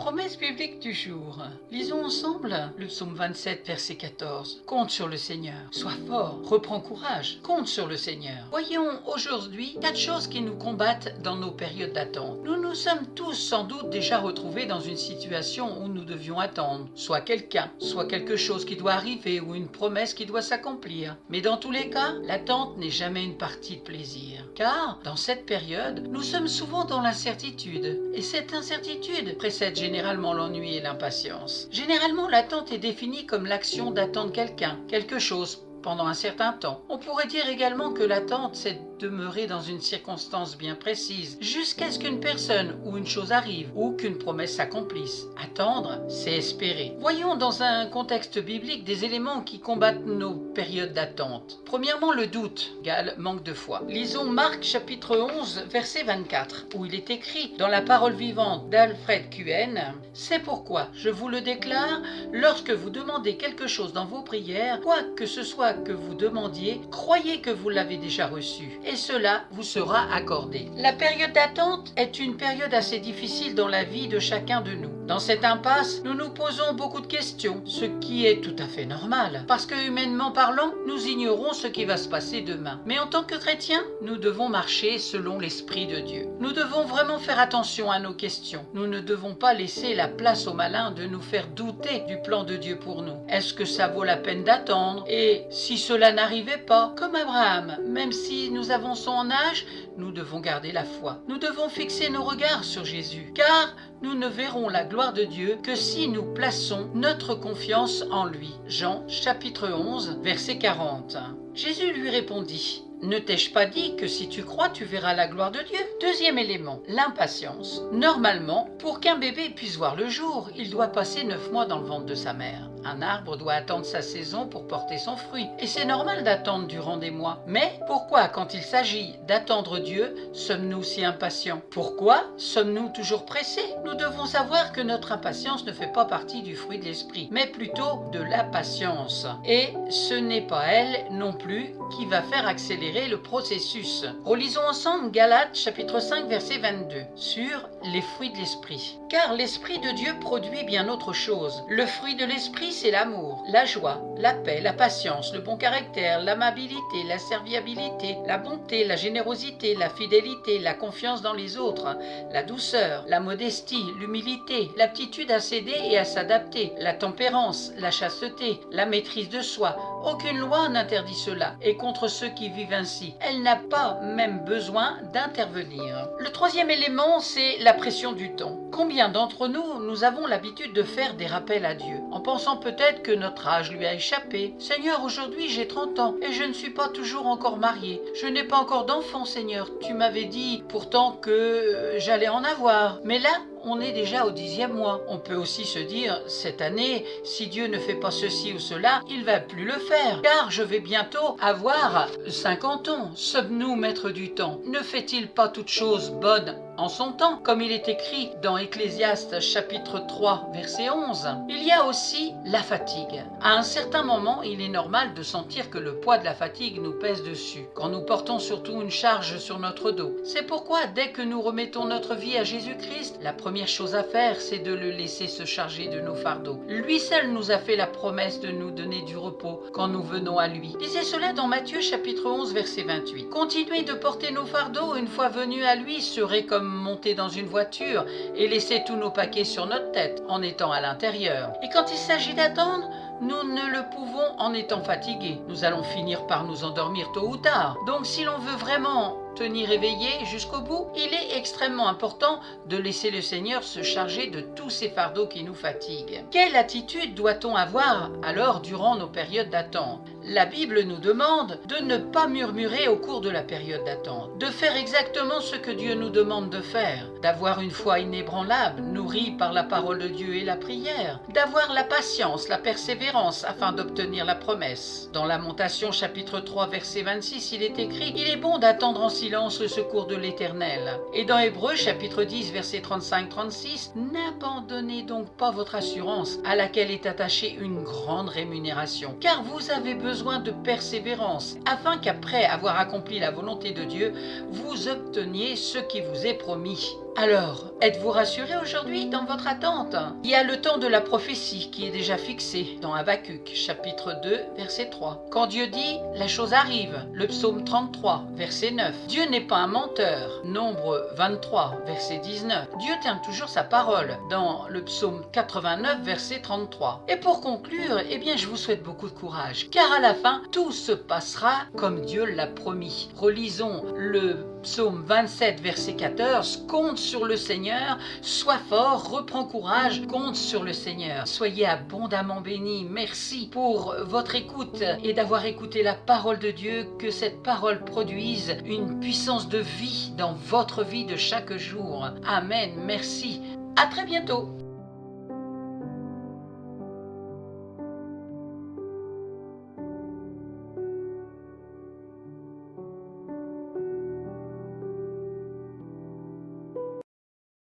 promesse biblique du jour. Lisons ensemble le psaume 27, verset 14. Compte sur le Seigneur, sois fort, reprends courage, compte sur le Seigneur. Voyons aujourd'hui 4 choses qui nous combattent dans nos périodes d'attente. Nous nous sommes tous sans doute déjà retrouvés dans une situation où nous devions attendre, soit quelqu'un, soit quelque chose qui doit arriver ou une promesse qui doit s'accomplir. Mais dans tous les cas, l'attente n'est jamais une partie de plaisir. Car dans cette période, nous sommes souvent dans l'incertitude. Et cette incertitude précède généralement l'ennui et l'impatience. Généralement, l'attente est définie comme l'action d'attendre quelqu'un, quelque chose, pendant un certain temps. On pourrait dire également que l'attente, c'est demeurer dans une circonstance bien précise, jusqu'à ce qu'une personne ou une chose arrive, ou qu'une promesse s'accomplisse. Attendre, c'est espérer. Voyons dans un contexte biblique des éléments qui combattent nos périodes d'attente. Premièrement, le doute, égale manque de foi. Lisons Marc chapitre 11, verset 24, où il est écrit dans la parole vivante d'Alfred Cuen, « C'est pourquoi, je vous le déclare, lorsque vous demandez quelque chose dans vos prières, quoi que ce soit que vous demandiez, croyez que vous l'avez déjà reçu, et cela vous sera accordé. » La période d'attente est une période assez difficile dans la vie de chacun de nous. Dans cette impasse, nous nous posons beaucoup de questions, ce qui est tout à fait normal, parce que humainement parlant, nous ignorons ce qui va se passer demain. Mais en tant que chrétiens, nous devons marcher selon l'Esprit de Dieu. Nous devons vraiment faire attention à nos questions. Nous ne devons pas laisser la place aux malins de nous faire douter du plan de Dieu pour nous. Est-ce que ça vaut la peine d'attendre? Et si cela n'arrivait pas, comme Abraham, même si nous avançons en âge, nous devons garder la foi. Nous devons fixer nos regards sur Jésus, car nous ne verrons la gloire de Dieu que si nous plaçons notre confiance en lui. Jean chapitre 11, verset 40. Jésus lui répondit: « Ne t'ai-je pas dit que si tu crois, tu verras la gloire de Dieu ?» Deuxième élément, l'impatience. Normalement, pour qu'un bébé puisse voir le jour, il doit passer 9 mois dans le ventre de sa mère. Un arbre doit attendre sa saison pour porter son fruit. Et c'est normal d'attendre durant des mois. Mais pourquoi, quand il s'agit d'attendre Dieu, sommes-nous si impatients? Pourquoi sommes-nous toujours pressés? Nous devons savoir que notre impatience ne fait pas partie du fruit de l'esprit, mais plutôt de la patience. Et ce n'est pas elle non plus qui va faire accélérer le processus. Relisons ensemble Galates chapitre 5 verset 22 sur les fruits de l'esprit. Car l'esprit de Dieu produit bien autre chose. Le fruit de l'esprit, c'est l'amour, la joie, la paix, la patience, le bon caractère, l'amabilité, la serviabilité, la bonté, la générosité, la fidélité, la confiance dans les autres, la douceur, la modestie, l'humilité, l'aptitude à céder et à s'adapter, la tempérance, la chasteté, la maîtrise de soi. Aucune loi n'interdit cela, et contre ceux qui vivent ainsi, elle n'a pas même besoin d'intervenir. Le troisième élément, c'est la pression du temps. Combien d'entre nous avons l'habitude de faire des rappels à Dieu, en pensant peut-être que notre âge lui a échappé. « Seigneur, aujourd'hui j'ai 30 ans et je ne suis pas toujours encore marié. Je n'ai pas encore d'enfant, Seigneur. Tu m'avais dit pourtant que j'allais en avoir. » Mais là, on est déjà au 10e mois. On peut aussi se dire, cette année, si Dieu ne fait pas ceci ou cela, il va plus le faire, car je vais bientôt avoir 50 ans. Sommes-nous maîtres du temps? Ne fait-il pas toute chose bonne en son temps, comme il est écrit dans Ecclésiaste chapitre 3 verset 11. Il y a aussi la fatigue. À un certain moment, il est normal de sentir que le poids de la fatigue nous pèse dessus, quand nous portons surtout une charge sur notre dos. C'est pourquoi dès que nous remettons notre vie à Jésus-Christ, la première chose à faire, c'est de le laisser se charger de nos fardeaux. Lui seul nous a fait la promesse de nous donner du repos quand nous venons à lui. Lisez cela dans Matthieu chapitre 11 verset 28. Continuer de porter nos fardeaux une fois venus à lui serait comme monter dans une voiture et laisser tous nos paquets sur notre tête en étant à l'intérieur. Et quand il s'agit d'attendre, nous ne le pouvons en étant fatigués. Nous allons finir par nous endormir tôt ou tard. Donc si l'on veut vraiment tenir éveillé jusqu'au bout, il est extrêmement important de laisser le Seigneur se charger de tous ces fardeaux qui nous fatiguent. Quelle attitude doit-on avoir alors durant nos périodes d'attente? La Bible nous demande de ne pas murmurer au cours de la période d'attente, de faire exactement ce que Dieu nous demande de faire, d'avoir une foi inébranlable, nourrie par la parole de Dieu et la prière, d'avoir la patience, la persévérance afin d'obtenir la promesse. Dans Lamentation chapitre 3 verset 26, il est écrit: « Il est bon d'attendre en silence le secours de l'Éternel. » Et dans Hébreux chapitre 10 verset 35-36, « N'abandonnez donc pas votre assurance à laquelle est attachée une grande rémunération, car vous avez besoin de persévérance, afin qu'après avoir accompli la volonté de Dieu, vous obteniez ce qui vous est promis. » Alors, êtes-vous rassuré aujourd'hui dans votre attente? Il y a le temps de la prophétie qui est déjà fixé dans Habakkuk, chapitre 2, verset 3. Quand Dieu dit « la chose arrive », le psaume 33, verset 9. Dieu n'est pas un menteur, Nombre 23, verset 19. Dieu tient toujours sa parole dans le psaume 89, verset 33. Et pour conclure, eh bien, je vous souhaite beaucoup de courage, car à la fin, tout se passera comme Dieu l'a promis. Relisons le psaume 27, verset 14. Compte sur le Seigneur, sois fort, reprends courage, compte sur le Seigneur. Soyez abondamment bénis. Merci pour votre écoute et d'avoir écouté la parole de Dieu. Que cette parole produise une puissance de vie dans votre vie de chaque jour. Amen. Merci. À très bientôt.